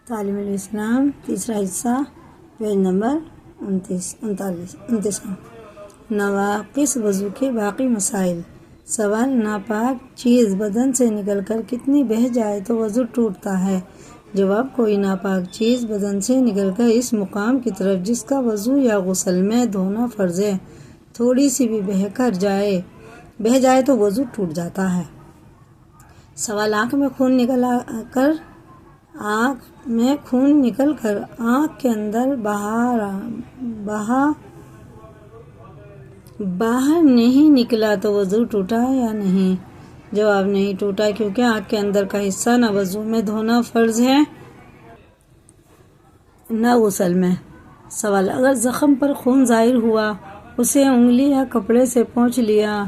تعلیم الاسلام تیسرا حصہ پیج نمبر 29 نواقص وضو کے باقی مسائل۔ سوال: ناپاک چیز بدن سے نکل کر کتنی بہہ جائے تو وضو ٹوٹتا ہے؟ جواب: کوئی ناپاک چیز بدن سے نکل کر اس مقام کی طرف جس کا وضو یا غسل میں دھونا فرض ہے تھوڑی سی بھی بہہ جائے تو وضو ٹوٹ جاتا ہے۔ سوال: آنکھ میں خون نکل کر آنکھ کے اندر باہر نہیں نکلا تو وضو ٹوٹا یا نہیں؟ جواب: نہیں ٹوٹا، کیونکہ آنکھ کے اندر کا حصہ نہ وضو میں دھونا فرض ہے نہ غسل میں۔ سوال: اگر زخم پر خون ظاہر ہوا، اسے انگلی یا کپڑے سے پونچھ لیا،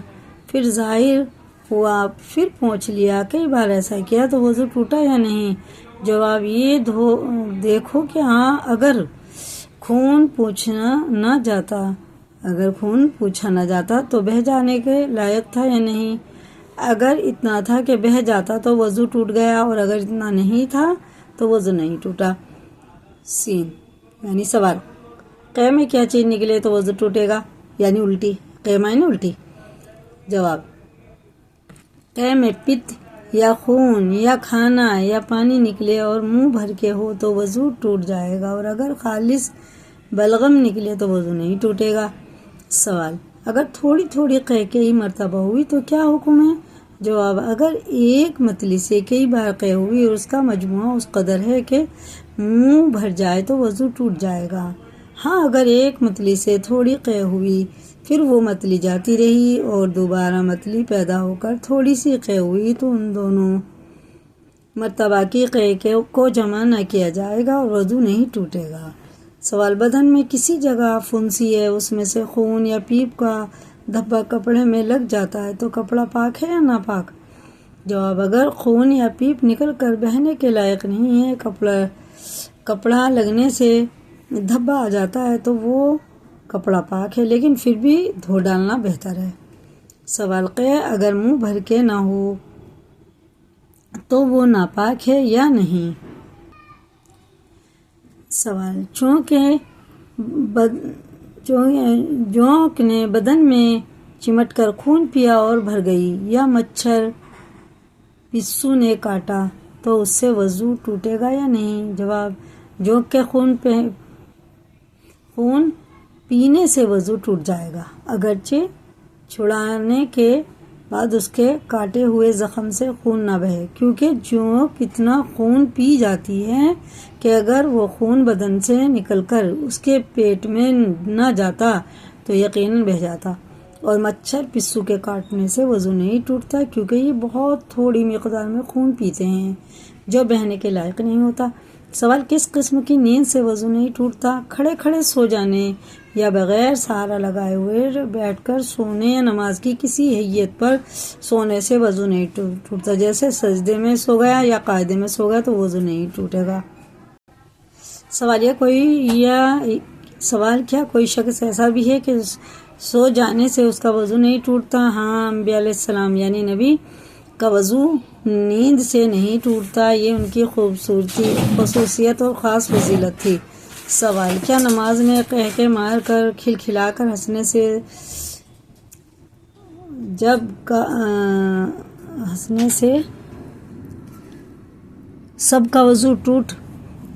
پھر ظاہر ہوا پھر پونچھ لیا، کئی بار ایسا کیا تو وضو ٹوٹا یا نہیں؟ جواب: یہ دیکھو کہ اگر خون پوچھا نہ جاتا تو بہہ جانے کے لائق تھا یا نہیں؟ اگر اتنا تھا کہ بہہ جاتا تو وضو ٹوٹ گیا، اور اگر اتنا نہیں تھا تو وضو نہیں ٹوٹا۔ یعنی سوال: قے میں کیا چیز نکلے تو وضو ٹوٹے گا؟ یعنی الٹی، قے معنی الٹی۔ جواب: قے میں پت یا خون یا کھانا یا پانی نکلے اور منہ بھر کے ہو تو وضو ٹوٹ جائے گا، اور اگر خالص بلغم نکلے تو وضو نہیں ٹوٹے گا۔ سوال: اگر تھوڑی تھوڑی قے کئی مرتبہ ہوئی تو کیا حکم ہے؟ جواب: اگر ایک متلی سے کئی بار قے ہوئی اور اس کا مجموعہ اس قدر ہے کہ منہ بھر جائے تو وضو ٹوٹ جائے گا۔ ہاں، اگر ایک متلی سے تھوڑی قے ہوئی، پھر وہ متلی جاتی رہی اور دوبارہ متلی پیدا ہو کر تھوڑی سی قے ہوئی تو ان دونوں مرتبہ کی قے کو جمع نہ کیا جائے گا اور وضو نہیں ٹوٹے گا۔ سوال: بدن میں کسی جگہ پھنسی ہے، اس میں سے خون یا پیپ کا دھبا کپڑے میں لگ جاتا ہے تو کپڑا پاک ہے یا ناپاک؟ جواب: اگر خون یا پیپ نکل کر بہنے کے لائق نہیں ہے، کپڑا لگنے سے دھبا آ جاتا ہے تو وہ کپڑا پاک ہے، لیکن پھر بھی دھو ڈالنا بہتر ہے۔ سوال: قے اگر منہ بھر کے نہ ہو تو وہ ناپاک ہے یا نہیں؟ سوال: جونک نے بدن میں چمٹ کر خون پیا اور بھر گئی، یا مچھر پسو نے کاٹا تو اس سے وضو ٹوٹے گا یا نہیں؟ جواب: جونک کے خون پینے سے وضو ٹوٹ جائے گا، اگرچہ چھڑانے کے بعد اس کے کاٹے ہوئے زخم سے خون نہ بہے، کیونکہ جونک اتنا خون پی جاتی ہے کہ اگر وہ خون بدن سے نکل کر اس کے پیٹ میں نہ جاتا تو یقیناً بہہ جاتا، اور مچھر پسو کے کاٹنے سے وضو نہیں ٹوٹتا، کیونکہ یہ بہت تھوڑی مقدار میں خون پیتے ہیں جو بہنے کے لائق نہیں ہوتا۔ سوال: کس قسم کی نیند سے وضو نہیں ٹوٹتا؟ کھڑے کھڑے سو جانے یا بغیر سہارا لگائے ہوئے بیٹھ کر سونے یا نماز کی کسی حیت پر سونے سے وضو نہیں ٹوٹتا، جیسے سجدے میں سو گیا یا قاعدے میں سو گیا تو وضو نہیں ٹوٹے گا۔ سوال: کیا کوئی شخص ایسا بھی ہے کہ سو جانے سے اس کا وضو نہیں ٹوٹتا؟ ہاں، انبیاء علیہ السلام یعنی نبی کا وضو نیند سے نہیں ٹوٹتا، یہ ان کی خصوصیت اور خاص فضیلت تھی۔ سوال: کیا نماز میں قہقہ مار کر کھلکھلا کر ہنسنے سے سب کا وضو ٹوٹ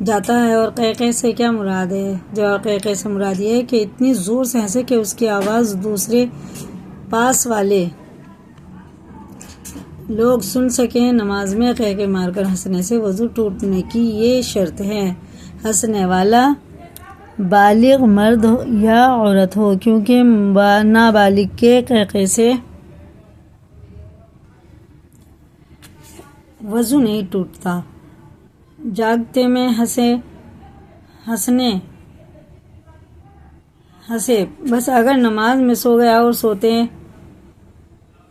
جاتا ہے، اور قہقہ سے کیا مراد ہے؟ جواب: قہقہ سے مراد یہ ہے کہ اتنی زور سے ہنسے کہ اس کی آواز دوسرے پاس والے لوگ سن سکیں۔ نماز میں قہقہ مار کر ہنسنے سے وضو ٹوٹنے کی یہ شرط ہے، ہنسنے والا بالغ مرد یا عورت ہو، کیونکہ نابالغ کے قہقہ سے وضو نہیں ٹوٹتا۔ جاگتے میں ہنسے بس اگر نماز میں سو گیا اور سوتے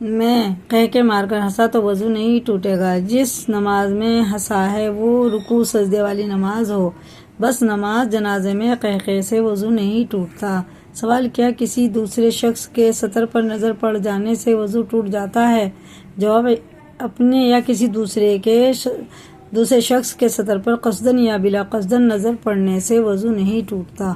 میں قہقہ مار کر ہنسا تو وضو نہیں ٹوٹے گا۔ جس نماز میں ہنسا ہے وہ رکوع سجدے والی نماز ہو، بس نماز جنازے میں قہقہ سے وضو نہیں ٹوٹتا۔ سوال: کیا کسی دوسرے شخص کے سطر پر نظر پڑ جانے سے وضو ٹوٹ جاتا ہے؟ جواب: اپنے یا کسی دوسرے کے دوسرے شخص کے سطر پر قصدن یا بلا قصدن نظر پڑنے سے وضو نہیں ٹوٹتا۔